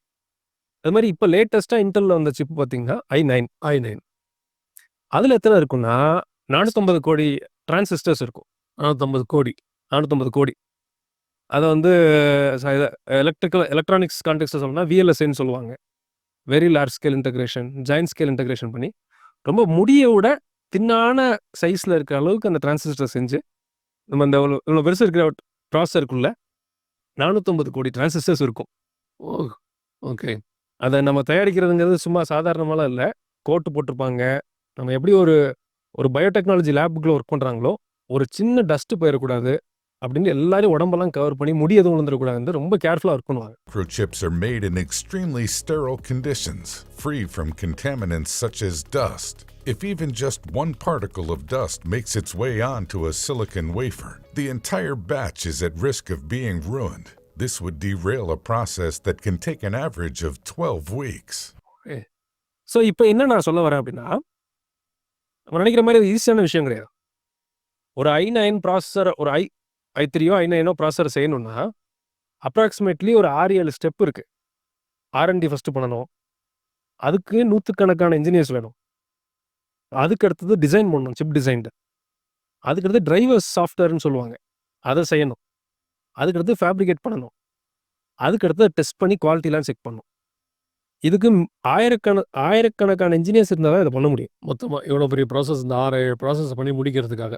அது மாதிரி இப்போ லேட்டஸ்ட்டாக இன்டெல்ல வந்த சிப் பார்த்தீங்கன்னா i9. அதில் எத்தனை இருக்குன்னா 450 கோடி டிரான்சிஸ்டர்ஸ் இருக்கும். 450 கோடி. அதை வந்து எலக்ட்ரானிக்ஸ் கான்டெக்ஸ்ட் சொல்லணும்னா VLSIன்னு சொல்லுவாங்க. Very large scale integration, joint scale integration பண்ணி ரொம்ப முடியோட தின்னான சைஸில் இருக்கிற அளவுக்கு அந்த டிரான்சிஸ்டர் செஞ்சு நம்ம இந்த இவ்வளோ பெருசு இருக்கிற ப்ராசஸருக்குள்ள 450 கோடி டிரான்சிஸ்டர்ஸ் இருக்கும். ஓகே. அதை நம்ம தயாரிக்கிறதுங்கிறது சும்மா சாதாரணமாலாம் இல்லை. கோட்டு போட்டிருப்பாங்க. நம்ம எப்படி ஒரு பயோடெக்னாலஜி லேபுக்குள்ள ஒர்க் பண்ணுறாங்களோ, ஒரு சின்ன டஸ்ட்டு போயிடக்கூடாது, அப்படின்னு எல்லாரும் உடம்பெல்லாம் கவர் பண்ணி முடி எதுவும் விழுந்துடக்கூடாது ரொம்ப கேர்ஃபுல்லாக இருக்கணும். Microchips are made in extremely sterile conditions, free from contaminants such as dust. If even just one particle of dust makes its way onto a silicon wafer, the entire batch is at risk of being ruined. This would derail a process that can take an average of 12 weeks. So இப்போ என்ன நான் சொல்ல வரேன் அப்படின்னா, நம்ம நினைக்கிற மாதிரி அது ஈஸியான விஷயம் கிடையாது. ஒரு i9 ப்ராசஸர், ஒரு i3யோ i9ஓ ப்ராசஸர் செய்யணும்னா அப்ராக்சிமேட்லி ஒரு 6-7 ஸ்டெப் இருக்கு. R&D ஃபர்ஸ்ட் பண்ணணும். அதுக்கு நூற்றுக்கணக்கான இன்ஜினியர்ஸ் வேணும். அதுக்கு அடுத்தது டிசைன் பண்ணணும், சிப் டிசைன். அதுக்கடுத்து டிரைவர்ஸ் சாஃப்ட்வேர்னு சொல்லுவாங்க, அதை செய்யணும். அதுக்கடுத்து ஃபேப்ரிகேட் பண்ணணும். அதுக்கடுத்து டெஸ்ட் பண்ணி குவாலிட்டிலாம் செக் பண்ணணும். இதுக்கு ஆயிரக்கணக்கான இன்ஜினியர்ஸ் இருந்தால் தான் இதை பண்ண முடியும். மொத்தமாக இவ்வளோ பெரிய ப்ராசஸ், இந்த 6 ப்ராசஸ் பண்ணி முடிக்கிறதுக்காக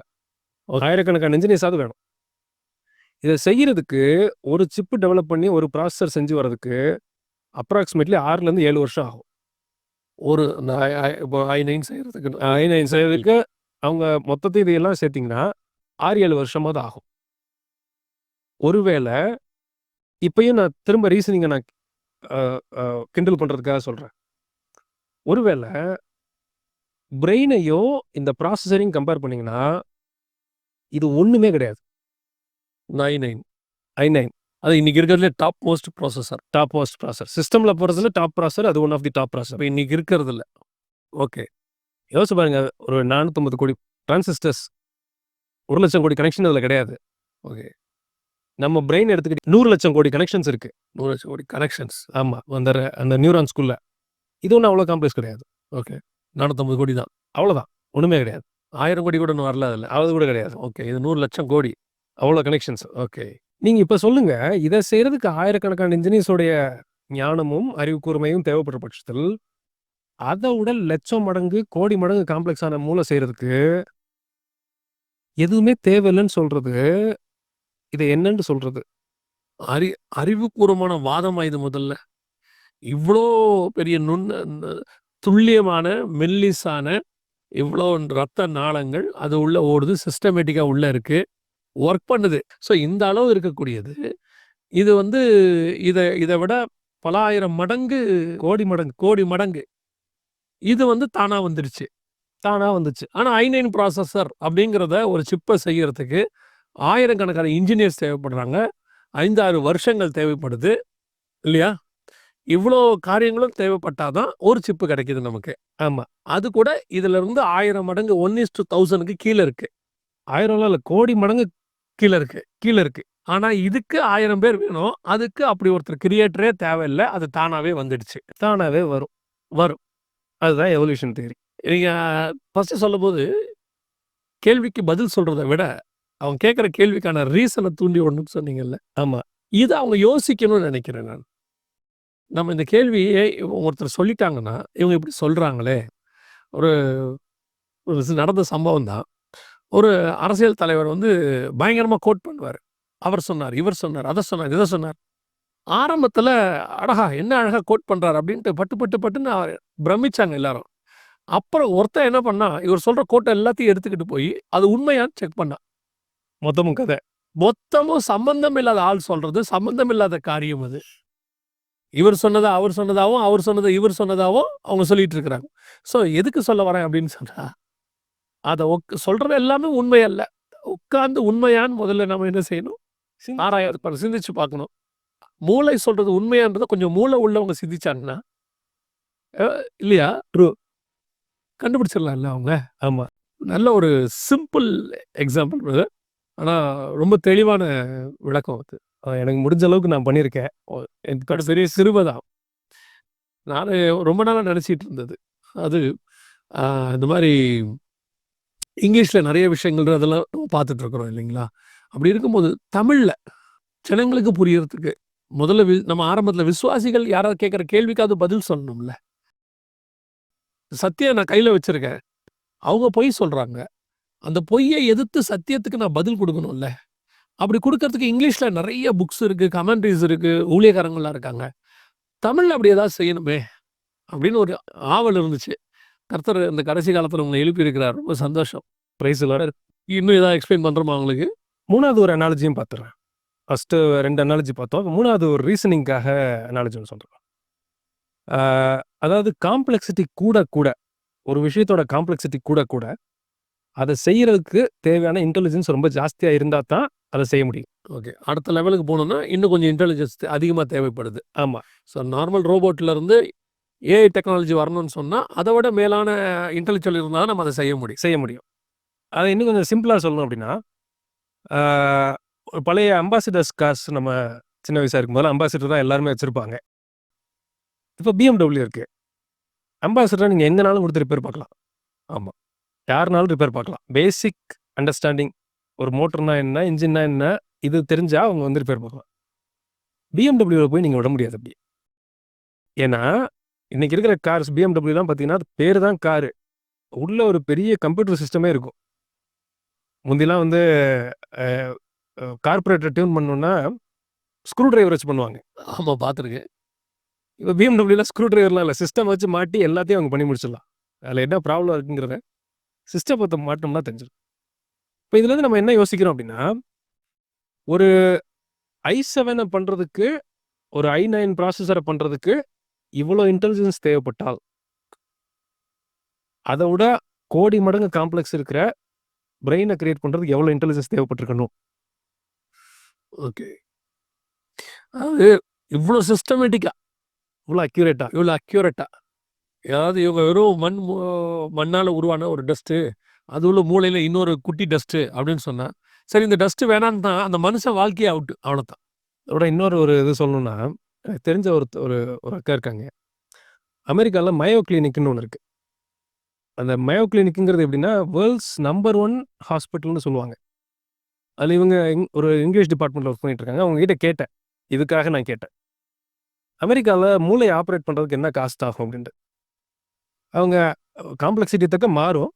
ஆயிரக்கணக்கான இன்ஜினியர்ஸாவது வேணும். இதை செய்யறதுக்கு ஒரு சிப்பு டெவலப் பண்ணி ஒரு ப்ராசஸர் செஞ்சு வர்றதுக்கு அப்ராக்சிமேட்லி 6-7 வருஷம் ஆகும். ஒரு இப்போ i9 செய்கிறதுக்கு i9 செய்யறதுக்கு அவங்க மொத்தத்தை இதையெல்லாம் சேர்த்திங்கன்னா 6-7 வருஷமாவது ஆகும். ஒருவேளை இப்பயும் நான் திரும்ப ரீசனிங்கை நான் கிண்டல் பண்ணுறதுக்காக சொல்கிறேன். ஒருவேளை பிரெயினையோ இந்த ப்ராசஸரையும் கம்பேர் பண்ணிங்கன்னா இது ஒன்றுமே கிடையாது. i9 அது இன்னைக்கு இருக்கிறதுல டாப் மோஸ்ட் ப்ராசஸர் சிஸ்டமில் போகிறதுல டாப் ப்ராசஸர், அது one of the top processor இப்போ இன்னைக்கு இருக்கிறதுல. ஓகே, யோசிச்சு பாருங்க, ஒரு 450 கோடி டிரான்சிஸ்டர்ஸ், 1 லட்சம் கோடி கனெக்ஷன் அதில் கிடையாது. ஓகே, நம்ம பிரெயின் எடுத்துக்கிட்டு 100 லட்சம் கோடி கனெக்ஷன்ஸ் இருக்கு. 100 லட்சம் கோடி கனெக்ஷன்ஸ். ஆமாம், அந்த நியூரான்ஸ்குள்ள. இது ஒன்றும் அவ்வளோ காம்ப்ளெக்ஸ் கிடையாது. ஓகே, 450 கோடி தான், அவ்வளோதான், ஒன்றுமே கிடையாது. 1000 கோடி கூட இன்னும் வரல அதில், அவ்வளோ கூட கிடையாது. ஓகே, இது 100 லட்சம் கோடி, அவ்வளோ கனெக்ஷன்ஸ். ஓகே. நீங்கள் இப்போ சொல்லுங்க, இதை செய்யறதுக்கு ஆயிரக்கணக்கான இன்ஜினியர்ஸோடைய ஞானமும் அறிவு கூர்மையும் தேவைப்படுற பட்சத்தில் அதை விட லட்சம் மடங்கு கோடி மடங்கு காம்ப்ளெக்ஸான மூளை செய்யறதுக்கு எதுவுமே தேவையில்லைன்னு சொல்றது, இதை என்னன்னு சொல்றது? அறிவுபூர்வமான வாதமா இது? முதல்ல இவ்வளோ பெரிய துல்லியமான மெல்லிசான இவ்வளோ ரத்த நாளங்கள் அது உள்ள ஓடுது, சிஸ்டமேட்டிக்காக உள்ள இருக்கு, ஒர்க் பண்ணுது. ஸோ இந்த அளவு இருக்கக்கூடியது இது வந்து இதை விட பல ஆயிரம் மடங்கு, கோடி மடங்கு இது வந்து தானா வந்துருச்சு. ஆனால் i9 ப்ராசஸர் அப்படிங்கிறத ஒரு சிப்பை செய்யறதுக்கு ஆயிரக்கணக்கான இன்ஜினியர்ஸ் தேவைப்படுறாங்க. 5-6 வருஷங்கள் தேவைப்படுது இல்லையா? இவ்வளோ காரியங்களும் தேவைப்பட்டாதான் ஒரு சிப்பு கிடைக்குது நமக்கு. ஆமாம், அது கூட இதுல இருந்து 1000 மடங்கு 1:1000க்கு கீழே இருக்கு. 1000 இல்லை, கோடி மடங்கு கீழே இருக்கு. ஆனா இதுக்கு 1000 பேர் வேணும். அதுக்கு அப்படி ஒருத்தர் கிரியேட்டரே தேவையில்லை, அது தானாவே வந்துடுச்சு. தானாவே வரும். அதுதான் எவல்யூஷன் தியரி. நீங்க ஃபர்ஸ்ட் சொல்லும்போது கேள்விக்கு பதில் சொல்றதை விட அவங்க கேட்குற கேள்விக்கான ரீசனை தூண்டி ஒன்றுன்னு சொன்னீங்கல்ல. ஆமாம், இதை அவங்க யோசிக்கணும்னு நினைக்கிறேன் நான். நம்ம இந்த கேள்வியை ஒருத்தர் சொல்லிட்டாங்கன்னா, இவங்க இப்படி சொல்றாங்களே, ஒரு நடந்த சம்பவம் தான். ஒரு அரசியல் தலைவர் வந்து பயங்கரமா கோட் பண்ணுவார். அவர் சொன்னார், இவர் சொன்னார், அதை சொன்னார், இதை சொன்னார். ஆரம்பத்துல அழகா என்ன அழகா கோட் பண்றாரு அப்படின்ட்டு பட்டுன்னு பிரமிச்சாங்க எல்லாரும். அப்புறம் ஒருத்தன் என்ன பண்ணா, இவர் சொல்ற கோட்டை எல்லாத்தையும் எடுத்துக்கிட்டு போய் அது உண்மையான்னு செக் பண்ணா. மொத்தமும் சம்பந்தம் இல்லாத ஆள் சொல்றது, சம்பந்தம் இல்லாத காரியம் அது. இவர் சொன்னதா அவர் சொன்னதாவும், அவர் சொன்னதை இவர் சொன்னதாவும் அவங்க சொல்லிட்டு இருக்கிறாங்க. ஸோ எதுக்கு சொல்ல வரேன் அப்படின்னு சொன்னா, அதை சொல்றது எல்லாமே உண்மை அல்ல. உட்கார்ந்து உண்மையான்னு முதல்ல நம்ம என்ன செய்யணும், சிந்திச்சு பார்க்கணும். மூளை சொல்றது உண்மையான்றதை கொஞ்சம் மூளை உள்ளவங்க சிந்திச்சாங்கன்னா இல்லையா, கண்டுபிடிச்சிடலாம்ல அவங்க. ஆமாம், நல்ல ஒரு சிம்பிள் எக்ஸாம்பிள் பிரதர், ஆனால் ரொம்ப தெளிவான விளக்கம் அது. எனக்கு முடிஞ்ச அளவுக்கு நான் பண்ணியிருக்கேன். எனக்கு பெரிய சிறுவதான். நான் ரொம்ப நாளாக நினச்சிட்டு இருந்தது அது இந்த மாதிரி இங்கிலீஷில் நிறைய விஷயங்கள் அதெல்லாம் பார்த்துட்டு இருக்கிறோம் இல்லைங்களா. அப்படி இருக்கும்போது தமிழில் ஜனங்களுக்கு புரியறதுக்கு முதல்ல நம்ம ஆரம்பத்தில் விசுவாசிகள் யாராவது கேட்குற கேள்விக்காவது பதில் சொல்லணும்ல. சத்தியம் நான் கையில் வச்சிருக்கேன், அவங்க பொய் சொல்கிறாங்க, அந்த பொய்யை எதிர்த்து சத்தியத்துக்கு நான் பதில் கொடுக்கணும்ல. அப்படி கொடுக்கறதுக்கு இங்கிலீஷில் நிறைய புக்ஸ் இருக்குது, கமெண்ட்ரிஸ் இருக்குது, ஊழியக்காரங்களாம் இருக்காங்க. தமிழில் அப்படி ஏதாவது செய்யணுமே அப்படின்னு ஒரு ஆவல் இருந்துச்சு. கர்த்தர் இந்த கடைசி காலத்தில் உங்களை எழுப்பி இருக்கிறார், ரொம்ப சந்தோஷம். Praise Lord. இன்னும் ஏதாவது எக்ஸ்பிளைன் பண்ணுறோமா அவங்களுக்கு? 3வது ஒரு அனாலஜியும் பார்த்துடுறேன். ஃபர்ஸ்ட்டு 2 அனாலஜி பார்த்தோம். 3வது ஒரு ரீசனிங்காக அனாலஜி ஒண்ணு சொல்றேன். அதாவது காம்ப்ளெக்சிட்டி கூட ஒரு விஷயத்தோட காம்ப்ளெக்சிட்டி கூட அதை செய்யறதுக்கு தேவையான இன்டெலிஜென்ஸ் ரொம்ப ஜாஸ்தியா இருந்தா தான் அதை செய்ய முடியும். ஓகே. அடுத்த லெவலுக்கு போனோம்னா, இன்னும் கொஞ்சம் இன்டெலிஜென்ஸ் அதிகமா தேவைப்படுது. ஆமா. ஸோ நார்மல் ரோபோட்ல இருந்து ஏஐ டெக்னாலஜி வரணும்னு சொன்னா, அதை விட மேலான இன்டெலிஜென்ஸ் இருந்தா தான் நம்ம அதை செய்ய முடியும். அதை இன்னும் கொஞ்சம் சிம்பிளா சொல்லணும் அப்படின்னா, ஒரு பழைய அம்பாசிடர்ஸ் கார்ஸ் நம்ம சின்ன வயசா இருக்கும்போது அம்பாசிடர் தான் எல்லாருமே வச்சிருப்பாங்க. இப்போ BMW இருக்கு. அம்பாசிடரை நீங்க எங்கனாலும் கொடுத்து ரிப்பேர் பார்க்கலாம். ஆமா. யாருனாலும் ரிப்பேர் பார்க்கலாம். பேசிக் அண்டர்ஸ்டாண்டிங் ஒரு மோட்டர்னா என்ன, இன்ஜின்னா என்ன, இது தெரிஞ்சா அவங்க வந்து ரிப்பேர் பார்க்கலாம். BMWல போய் நீங்க விட முடியாது அப்படி. ஏன்னா இன்னைக்கு இருக்கிற கார்ஸ் BMWலாம் பார்த்தீங்கன்னா, அது பேரு தான் காரு. உள்ள ஒரு பெரிய கம்ப்யூட்டர் சிஸ்டமே இருக்கும். முந்திலாம் வந்து கார்பரேட்டர் டியூன் பண்ணணும்னா ஸ்க்ரூ டிரைவர் வச்சு பண்ணுவாங்க. ஆமா, பார்த்துருக்கேன். இப்போ BMWல ஸ்க்ரூ டிரைவர்லாம் இல்லை, சிஸ்டம் வச்சு மாட்டி எல்லாத்தையும் அவங்க பண்ணி முடிச்சிடலாம். அதில் என்ன ப்ராப்ளம் இருக்குங்கிறத சிஸ்டத்தை மாட்டோம்னா தெரிஞ்சிடும். இப்போ இதுலேருந்து நம்ம என்ன யோசிக்கிறோம் அப்படின்னா, ஒரு i7 பண்ணுறதுக்கு ஒரு i9 ப்ராசஸரை பண்ணுறதுக்கு இவ்வளோ இன்டெலிஜென்ஸ் தேவைப்பட்டால், அதை விட கோடி மடங்கு காம்ப்ளெக்ஸ் இருக்கிற பிரெயினை கிரியேட் பண்ணுறதுக்கு எவ்வளோ இன்டெலிஜென்ஸ் தேவைப்பட்டிருக்கணும். ஓகே. அதாவது இவ்வளோ சிஸ்டமேட்டிக்கா, இவ்வளோ அக்யூரேட்டா அதாவது இவங்க வெறும் மண்ணால் உருவான ஒரு டஸ்ட்டு, அது உள்ள மூளையில் இன்னொரு குட்டி டஸ்ட்டு அப்படின்னு சொன்னா, சரி இந்த டஸ்ட்டு வேணான்னு தான் அந்த மனுஷன் வாழ்க்கையே அவுட்டு, அவ்வளோதான். அதோட இன்னொரு ஒரு இது சொல்லணும்னா, எனக்கு தெரிஞ்ச ஒரு அக்கா இருக்காங்க. அமெரிக்காவில் மயோ கிளினிக்னு ஒன்று இருக்கு. அந்த மயோ கிளினிக்குங்கிறது எப்படின்னா, வேர்ல்ட்ஸ் நம்பர் 1 ஹாஸ்பிட்டல்னு சொல்லுவாங்க. அதில் இவங்க ஒரு இங்கிலீஷ் டிபார்ட்மெண்ட்டில் ஒர்க் பண்ணிட்டு இருக்காங்க. அவங்க கிட்ட கேட்டேன், இதுக்காக நான் கேட்டேன், அமெரிக்காவில் மூளையை ஆப்ரேட் பண்ணுறதுக்கு என்ன காஸ்ட் ஆகும் அப்படின்ட்டு. அவங்க காம்ப்ளெக்சிட்டி தக்க மாறும்,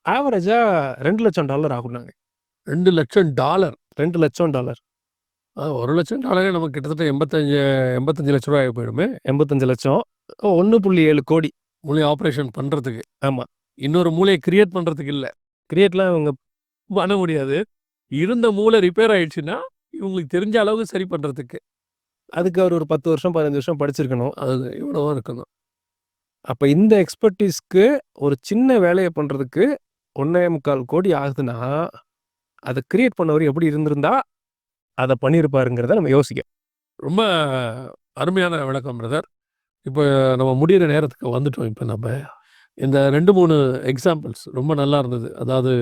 ஆவரேஜாக $2,00,000 ஆகுனாங்க. $2,00,000. $2,00,000. $1,00,000 நமக்கு கிட்டத்தட்ட 85 லட்ச ரூபாய் போயிடுமே. 85 லட்சம், 1.7 கோடி மூளை ஆப்ரேஷன் பண்ணுறதுக்கு. ஆமாம். இன்னொரு மூளையை கிரியேட் பண்ணுறதுக்கு இல்லை, கிரியேட்லாம் இவங்க பண்ண முடியாது. இருந்த மூளை ரிப்பேர் ஆயிடுச்சுன்னா இவங்களுக்கு தெரிஞ்ச அளவுக்கு சரி பண்ணுறதுக்கு அதுக்கு அவர் ஒரு 10 வருஷம் 15 வருஷம் படிச்சிருக்கணும். அது இவ்வளோ இருக்கணும். அப்போ இந்த எக்ஸ்பர்டீஸ்க்கு ஒரு சின்ன வேலையை பண்ணுறதுக்கு 1.25 கோடி ஆகுதுன்னா, அதை கிரியேட் பண்ணவர் எப்படி இருந்திருந்தா அதை பண்ணியிருப்பாருங்கிறத நம்ம யோசிக்க. ரொம்ப அருமையான விளக்கம் பிரதர். இப்போ நம்ம முடிகிற நேரத்துக்கு வந்துட்டோம். இப்போ நம்ம இந்த 2-3 எக்ஸாம்பிள்ஸ் ரொம்ப நல்லா இருந்தது. அதாவது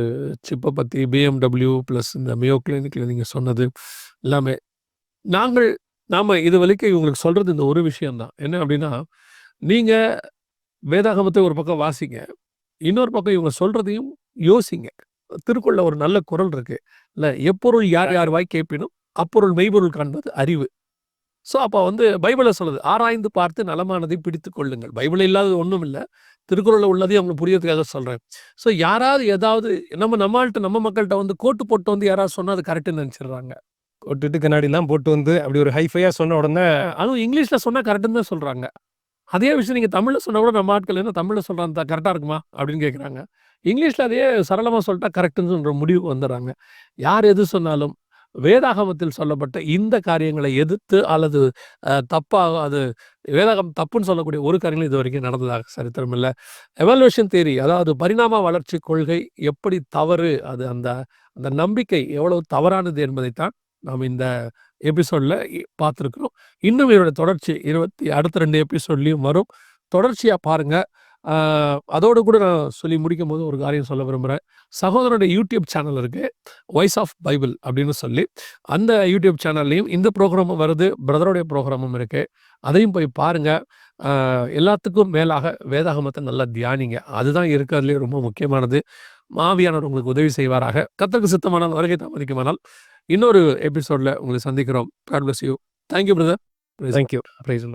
சிப்பை பற்றி, BMW ப்ளஸ் இந்த மியோ கிளினிக்கில் நீங்கள் சொன்னது எல்லாமே. நாம் இது வரைக்கும் இவங்களுக்கு சொல்கிறது இந்த ஒரு விஷயந்தான். என்ன அப்படின்னா, நீங்கள் வேதாகமத்தை ஒரு பக்கம் வாசிங்க, இன்னொரு பக்கம் இவங்க சொல்கிறதையும் யோசிங்க. திருக்குறள்ல ஒரு நல்ல குறள் இருக்கு இல்லை, எப்பொருள் யார் யார் வாய் கேட்பினும் அப்பொருள் மெய்ப்பொருள் காண்பது அறிவு. ஸோ அப்போ வந்து பைபிளில் சொல்லுது, ஆராய்ந்து பார்த்து நலமானதை பிடித்து கொள்ளுங்கள். பைபிள் இல்லாதது ஒன்றும் இல்லை, திருக்குறளில் உள்ளதையும் அவங்க புரியறதுக்காக சொல்கிறேன். ஸோ யாராவது ஏதாவது நம்ம மக்கள்கிட்ட வந்து கோட்டு போட்டு வந்து யாராவது சொன்னால் அது கரெக்டுன்னு நினச்சிடுறாங்க. கொட்டுட்டு கண்ணாடிலாம் போட்டு வந்து அப்படி ஒரு ஹைஃபையாக சொன்ன உடனே, அதுவும் இங்கிலீஷில் சொன்னால் கரெக்டுன்னு தான் சொல்கிறாங்க. அதே விஷயம் நீங்கள் தமிழில் சொன்னால் கூட நம்ம ஆட்கள் என்ன தமிழில் சொல்கிறாங்க கரெக்டாக இருக்குமா அப்படின்னு கேட்குறாங்க. இங்கிலீஷில் அதே சரளமாக சொல்லிட்டா கரெக்டுன்னு சொல்கிற முடிவுக்கு வந்துடுறாங்க. யார் எது சொன்னாலும் வேதாகமத்தில் சொல்லப்பட்ட இந்த காரியங்களை எதிர்த்து அல்லது தப்பாக அது வேதாகம் தப்புன்னு சொல்லக்கூடிய ஒரு காரியங்களும் இது வரைக்கும் நடந்ததாக சரித்திரம் இல்லை. எவாலுவேஷன் தியரி, அதாவது பரிணாம வளர்ச்சி கொள்கை எப்படி தவறு, அது அந்த அந்த நம்பிக்கை எவ்வளவு தவறானது என்பதைத்தான் நாம் இந்த எபிசோடில் பார்த்துருக்குறோம். இன்னும் இதோட தொடர்ச்சி அடுத்த 2 எபிசோட்லேயும் வரும். தொடர்ச்சியாக பாருங்கள். அதோடு கூட நான் சொல்லி முடிக்கும் போது ஒரு காரியம் சொல்ல விரும்புகிறேன். சகோதரனுடைய யூடியூப் சேனல் இருக்குது, வாய்ஸ் ஆஃப் பைபிள் அப்படின்னு சொல்லி. அந்த யூடியூப் சேனல்லையும் இந்த ப்ரோக்ராமும் வருது, பிரதருடைய ப்ரோக்ராமும் இருக்குது. அதையும் போய் பாருங்கள். எல்லாத்துக்கும் மேலாக வேதாகமத்தை நல்லா தியானிங்க. அதுதான் இருக்கிறதுலே ரொம்ப முக்கியமானது. ஆவியானவர் உங்களுக்கு உதவி செய்வாராக. கர்த்தருக்கு சித்தமானால், வருகை தாமதிக்குமானால் இன்னொரு எபிசோடில் உங்களை சந்திக்கிறோம். God bless you. Thank you, brother. Thank you. Price.